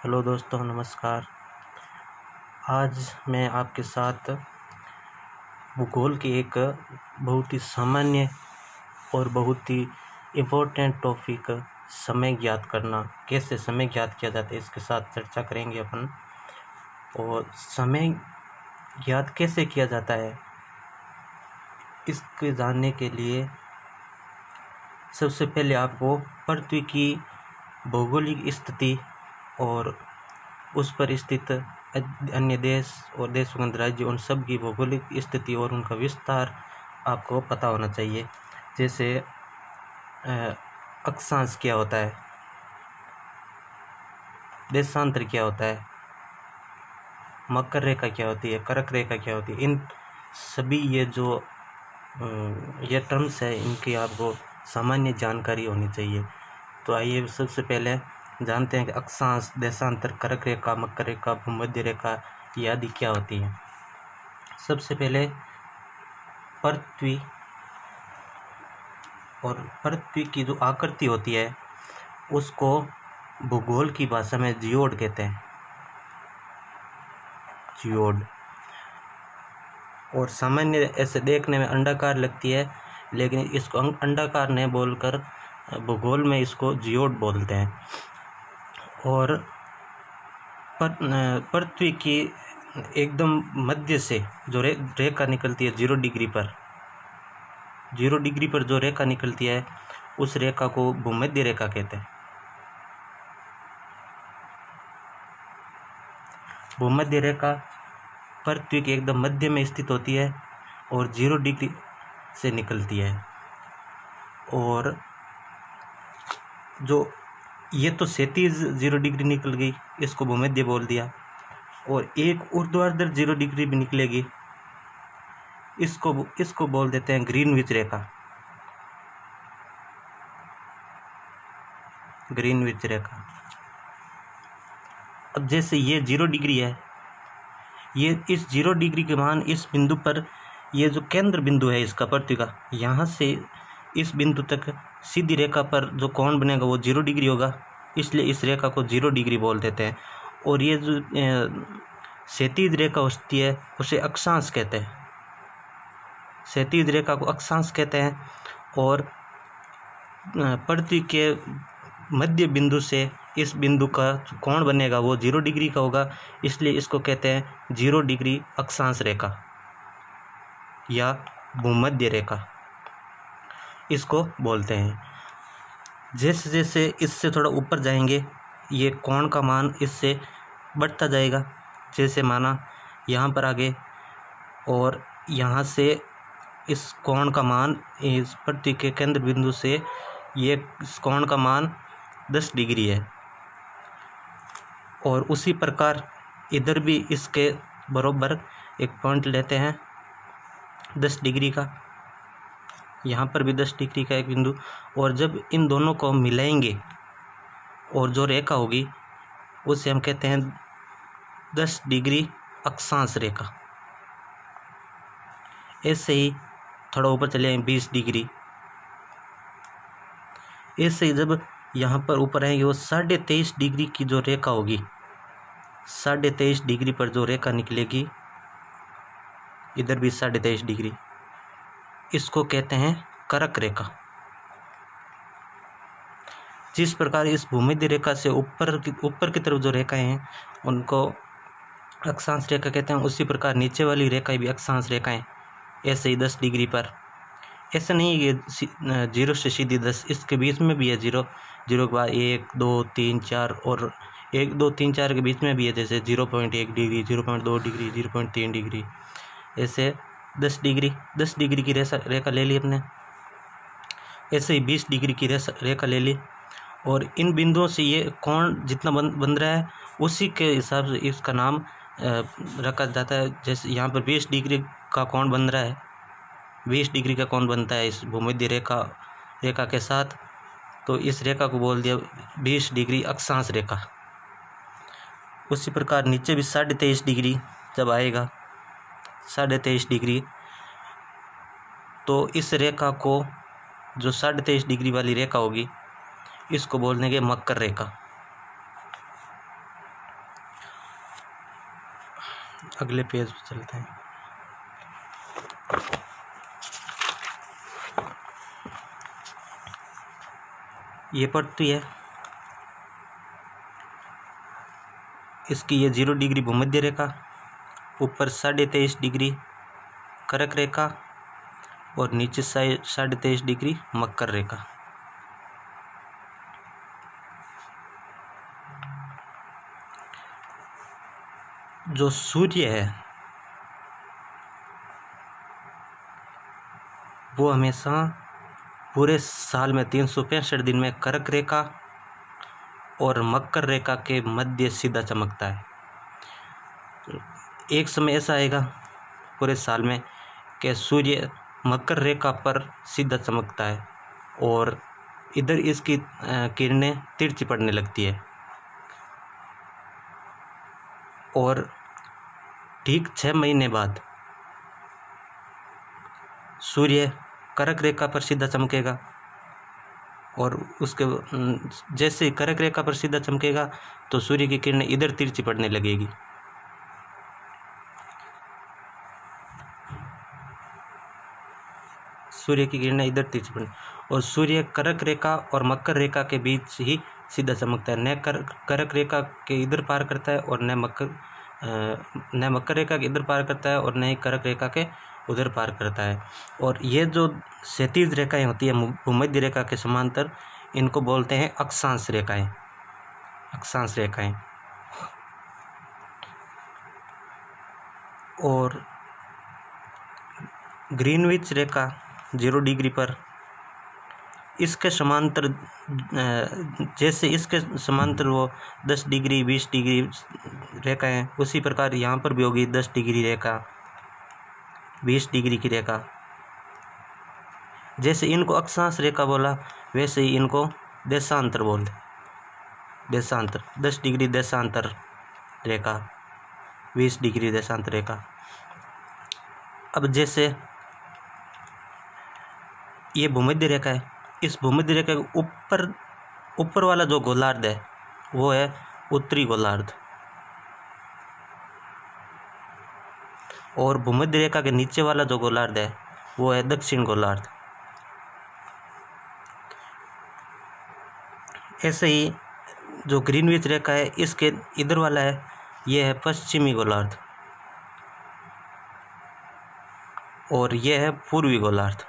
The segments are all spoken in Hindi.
हेलो दोस्तों, नमस्कार। आज मैं आपके साथ भूगोल की एक बहुत ही सामान्य और बहुत ही इम्पोर्टेंट टॉपिक समय ज्ञात करना, कैसे समय ज्ञात किया जाता है, इसके साथ चर्चा करेंगे अपन। और समय ज्ञात कैसे किया जाता है, इसके जानने के लिए सबसे पहले आपको पृथ्वी की भौगोलिक स्थिति और उस पर स्थित अन्य देश और देशों के राज्य, उन सब की भौगोलिक स्थिति और उनका विस्तार आपको पता होना चाहिए। जैसे अक्षांश क्या होता है, देशांतर क्या होता है, मकर रेखा क्या होती है, कर्क रेखा क्या होती है, इन सभी ये टर्म्स है, इनकी आपको सामान्य जानकारी होनी चाहिए। तो आइए सबसे पहले जानते हैं कि अक्षांश, देशांतर, कर्क रेखा, मकर रेखा, भूमध्य रेखा ये आदि क्या होती है। सबसे पहले पृथ्वी और पृथ्वी की जो आकृति होती है उसको भूगोल की भाषा में जियोड कहते हैं, जियोड। और सामान्य ऐसे देखने में अंडाकार लगती है, लेकिन इसको अंडाकार नहीं बोलकर भूगोल में इसको जियोड बोलते हैं। और पृथ्वी की एकदम मध्य से जो रेखा निकलती है 0 डिग्री पर, 0 डिग्री पर जो रेखा निकलती है उस रेखा को भूमध्य रेखा कहते हैं। भूमध्य रेखा पृथ्वी के एकदम मध्य में स्थित होती है और 0 डिग्री से निकलती है। और जो ये तो क्षैतिज 0 डिग्री निकल गई, इसको भूमध्य बोल दिया। और एक ऊर्ध्वाधर 0 डिग्री भी निकलेगी, इसको बोल देते हैं ग्रीनविच रेखा, ग्रीनविच रेखा। अब जैसे ये 0 डिग्री है, ये इस 0 डिग्री के मान इस बिंदु पर, ये जो केंद्र बिंदु है इसका पृथ्वी का, यहाँ से इस बिंदु तक सीधी रेखा पर जो कोण बनेगा वो 0 डिग्री होगा, इसलिए इस रेखा को 0 डिग्री बोल देते हैं। और ये जो क्षैतिज रेखा होती है उसे अक्षांश कहते हैं, क्षैतिज रेखा को अक्षांश कहते हैं। और पृथ्वी के मध्य बिंदु से इस बिंदु का कोण बनेगा वो 0 डिग्री का होगा, इसलिए इसको कहते हैं 0 डिग्री अक्षांश रेखा या भूमध्य रेखा, इसको बोलते हैं। जैसे जैसे इससे थोड़ा ऊपर जाएंगे ये कोण का मान इससे बढ़ता जाएगा। जैसे माना यहाँ पर आगे, और यहाँ से इस कोण का मान, इस पृथ्वी के केंद्र बिंदु से ये इस कोण का मान 10 डिग्री है। और उसी प्रकार इधर भी इसके बराबर एक पॉइंट लेते हैं 10 डिग्री का, यहाँ पर भी 10 डिग्री का एक बिंदु। और जब इन दोनों को मिलाएंगे और जो रेखा होगी उसे हम कहते हैं 10 डिग्री अक्षांश रेखा। ऐसे ही थोड़ा ऊपर चले आए 20 डिग्री। ऐसे ही जब यहाँ पर ऊपर आएंगे वो 23.5 डिग्री की जो रेखा होगी, 23.5 डिग्री पर जो रेखा निकलेगी, इधर भी 23.5 डिग्री, इसको कहते हैं कर्क रेखा। जिस प्रकार इस भूमध्य रेखा से ऊपर की तरफ जो रेखाएं हैं उनको अक्षांश रेखा कहते हैं, उसी प्रकार नीचे वाली रेखाएं भी अक्षांश रेखाएं, ऐसे ही 10 डिग्री पर। ऐसा नहीं है कि 0 से सीधी 10, इसके बीच में भी है 0, 0 के बाद 1, 2, 3, 4, और 1, 2, 3, 4 के बीच में भी है, जैसे 0.1 डिग्री, 0.2 डिग्री, 0.3 डिग्री, ऐसे 10 डिग्री की रेखा ले ली अपने। ऐसे ही 20 डिग्री की रेखा ले ली। और इन बिंदुओं से ये कोण जितना बन रहा है उसी के हिसाब से इसका नाम रखा जाता है। जैसे यहाँ पर 20 डिग्री का कोण बन रहा है, 20 डिग्री का कोण बनता है इस भूमध्य रेखा के साथ, तो इस रेखा को बोल दिया 20 डिग्री अक्षांश रेखा। उसी प्रकार नीचे भी 23.5 डिग्री जब आएगा, 23.5 डिग्री, तो इस रेखा को, जो 23.5 डिग्री वाली रेखा होगी, इसको बोल देंगे मकर रेखा। अगले पेज पे चलते हैं। ये पड़ती है इसकी, ये 0 डिग्री भूमध्य रेखा, ऊपर 23.5 डिग्री कर्क रेखा और नीचे 23.5 डिग्री मकर रेखा। जो सूर्य है वो हमेशा पूरे साल में 365 दिन में कर्क रेखा और मकर रेखा के मध्य सीधा चमकता है। एक समय ऐसा आएगा पूरे साल में कि सूर्य मकर रेखा पर सीधा चमकता है और इधर इसकी किरणें तिरछी पड़ने लगती है, और ठीक 6 महीने बाद सूर्य कर्क रेखा पर सीधा चमकेगा, और उसके जैसे ही कर्क रेखा पर सीधा चमकेगा तो सूर्य की किरणें इधर तिरछी पड़ने लगेगी। सूर्य की किरणें इधर तिरछी पड़ने, और सूर्य कर्क रेखा और मकर रेखा के बीच ही सीधा चमकता है, न कर्क रेखा के इधर पार करता है और न मकर रेखा के इधर पार करता है और न ही कर्क रेखा के उधर पार करता है। और ये जो क्षैतिज रेखाएं होती है भूमध्य रेखा के समांतर, इनको बोलते हैं अक्षांश रेखाएं। अक्षांश रेखाएं। और ग्रीनविच रेखा 0 डिग्री पर इसके समांतर, जैसे इसके समांतर वो 10 डिग्री 20 डिग्री रेखा है, उसी प्रकार यहाँ पर भी होगी 10 डिग्री रेखा, 20 डिग्री की रेखा। जैसे इनको अक्षांश रेखा बोला वैसे ही इनको देशांतर बोलते, देशांतर। 10 डिग्री देशांतर रेखा, 20 डिग्री देशांतर रेखा। अब जैसे ये भूमध्य रेखा है, इस भूमध्य रेखा के ऊपर वाला जो गोलार्ध है वो है उत्तरी गोलार्ध, और भूमध्य रेखा के नीचे वाला जो गोलार्ध है वो है दक्षिण गोलार्ध। ऐसे ही जो ग्रीनविच रेखा है इसके इधर वाला है, ये है पश्चिमी गोलार्ध, और ये है पूर्वी गोलार्ध।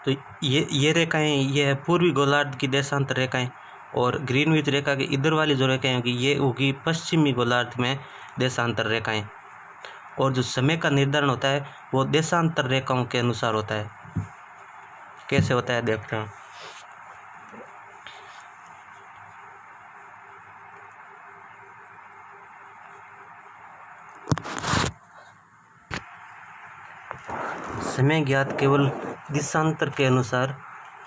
तो ये रेखाएं, ये है पूर्वी गोलार्ध की देशांतर रेखाएं, और ग्रीनविच रेखा के इधर वाली जो रेखाएं होगी ये होगी पश्चिमी गोलार्ध में देशांतर रेखाएं। और जो समय का निर्धारण होता है वो देशांतर रेखाओं के अनुसार होता है। कैसे होता है देखते हैं। समय ज्ञात केवल दिशांतर के अनुसार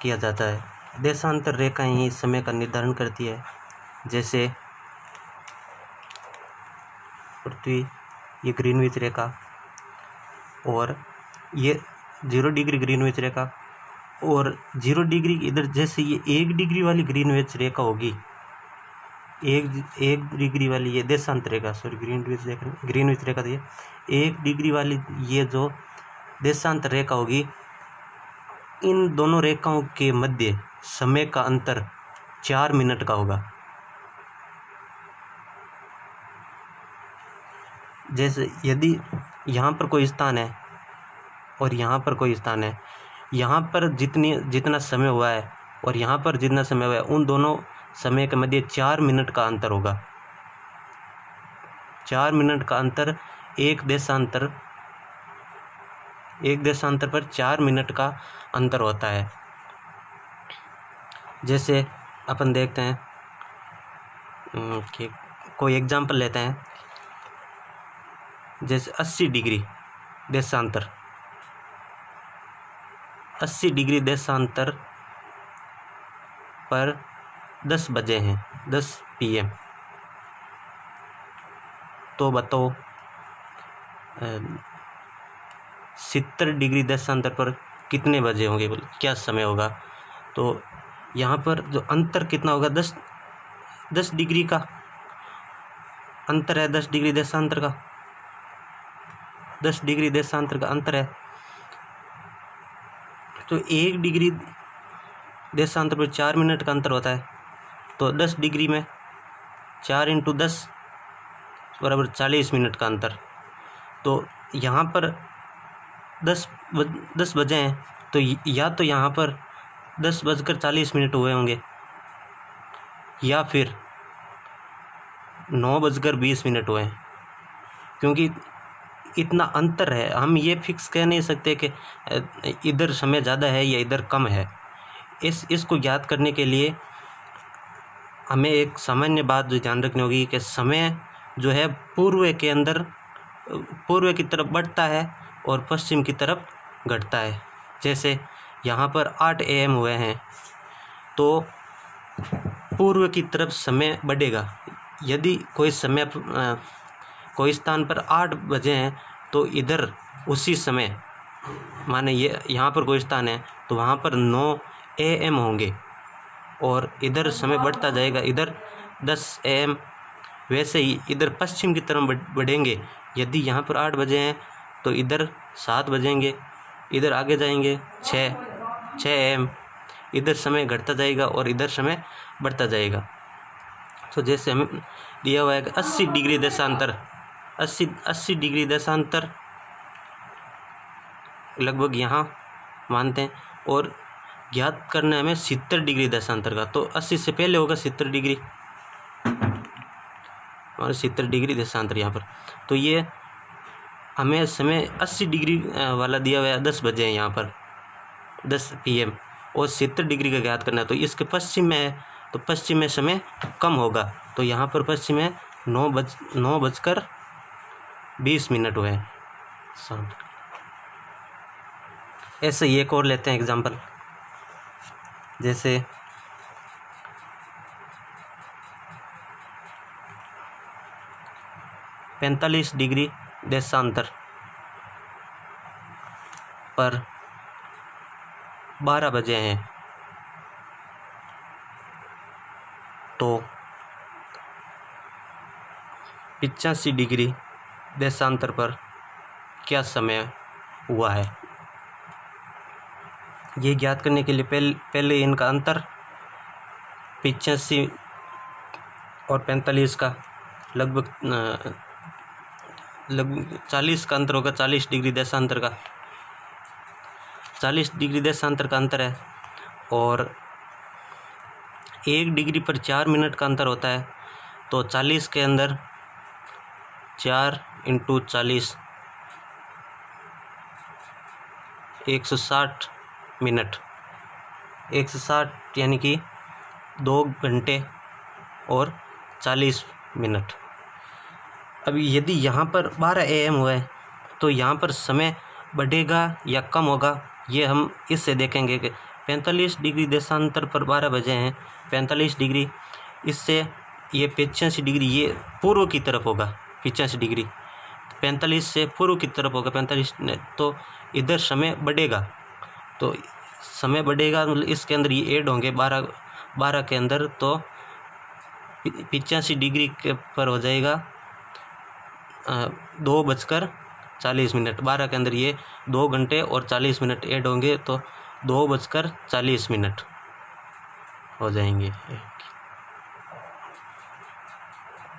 किया जाता है। देशांतर रेखाएं ही समय का निर्धारण करती है। जैसे पृथ्वी, ये ग्रीनविच रेखा, और ये 0 डिग्री ग्रीनविच रेखा, और 0 डिग्री इधर, जैसे ये 1 डिग्री वाली ग्रीनविच रेखा होगी, एक डिग्री वाली ये देशांतर रेखा, सॉरी ग्रीनविच रेखा, तो ये 1 डिग्री वाली ये जो देशांतर रेखा होगी, इन दोनों रेखाओं के मध्य समय का अंतर 4 मिनट का होगा। जैसे यदि यहाँ पर कोई स्थान है और यहाँ पर कोई स्थान है, यहाँ पर जितना समय हुआ है और यहाँ पर जितना समय हुआ है, उन दोनों समय के मध्य 4 मिनट का अंतर होगा। 4 मिनट का अंतर एक देशांतर पर 4 मिनट का अंतर होता है। जैसे अपन देखते हैं कि कोई एग्जाम्पल लेते हैं, जैसे 80 डिग्री देशांतर, 80 डिग्री देशांतर पर 10 बजे हैं, 10 PM। तो बताओ 70 डिग्री देशांतर पर कितने बजे होंगे, क्या समय होगा। तो यहाँ पर जो अंतर कितना होगा, 10 डिग्री का अंतर है, 10 डिग्री देशांतर का, 10 डिग्री देशांतर का अंतर है। तो 1 डिग्री देशांतर पर 4 मिनट का अंतर होता है। तो 10 डिग्री में 4 × 10 बराबर 40 मिनट का अंतर। तो यहाँ पर 10 बजे हैं, तो या तो यहाँ पर 10:40 हुए होंगे, या फिर 9:20 हुए हैं, क्योंकि इतना अंतर है। हम ये फिक्स कह नहीं सकते कि इधर समय ज़्यादा है या इधर कम है। इसको ज्ञात करने के लिए हमें एक सामान्य बात जो ध्यान रखनी होगी कि समय जो है पूर्व की तरफ बढ़ता है और पश्चिम की तरफ घटता है। जैसे यहाँ पर 8 AM हुए हैं, तो पूर्व की तरफ समय बढ़ेगा। यदि कोई स्थान पर 8 बजे हैं, तो इधर उसी समय, माने ये यहाँ पर कोई स्थान है तो वहाँ पर 9 AM होंगे और इधर समय बढ़ता जाएगा, इधर 10 AM। वैसे ही इधर पश्चिम की तरफ बढ़ेंगे। यदि यहाँ पर 8 बजे हैं तो इधर 7 बजेंगे, इधर आगे जाएंगे 6 AM, इधर समय घटता जाएगा और इधर समय बढ़ता जाएगा। तो जैसे हमें दिया हुआ है कि 80 डिग्री देशांतर, 80 डिग्री देशांतर लगभग यहाँ मानते हैं, और ज्ञात करना है हमें 70 डिग्री देशांतर का। तो 80 से पहले होगा 70 डिग्री और 70 डिग्री देशांतर यहाँ पर। तो ये हमें समय 80 डिग्री वाला दिया हुआ है, 10 बजे हैं यहाँ पर, 10 PM, और 70 डिग्री का ज्ञात करना है। तो इसके पश्चिम में है, तो पश्चिम में समय कम होगा। तो यहाँ पर पश्चिम में 9:20 हुए हैं। ऐसे ही एक और लेते हैं एग्जाम्पल। जैसे 45 डिग्री देशांतर पर 12 बजे हैं, तो 85 डिग्री देशांतर पर क्या समय हुआ है। ये ज्ञात करने के लिए पहले इनका अंतर 85 और 45 का लगभग 40 का अंतर होगा, 40 डिग्री देशांतर का, 40 डिग्री देशांतर का अंतर है। और 1 डिग्री पर 4 मिनट का अंतर होता है। तो 40 के अंदर 4 × 40 160 मिनट, 160 यानी कि 2 घंटे और 40 मिनट। अभी यदि यहाँ पर 12 AM हुआ है, तो यहाँ पर समय बढ़ेगा या कम होगा, ये हम इससे देखेंगे कि 45 डिग्री देशांतर पर 12 बजे हैं, 45 डिग्री, इससे ये 85 डिग्री ये पूर्व की तरफ होगा, 85 डिग्री 45 से पूर्व की तरफ होगा 45, तो इधर समय बढ़ेगा। तो समय बढ़ेगा मतलब इसके अंदर ये ऐड होंगे 12 के अंदर, तो 85 डिग्री के पर हो जाएगा 2:40 12 के अंदर ये 2 घंटे और 40 मिनट ऐड होंगे, तो 2:40 हो जाएंगे।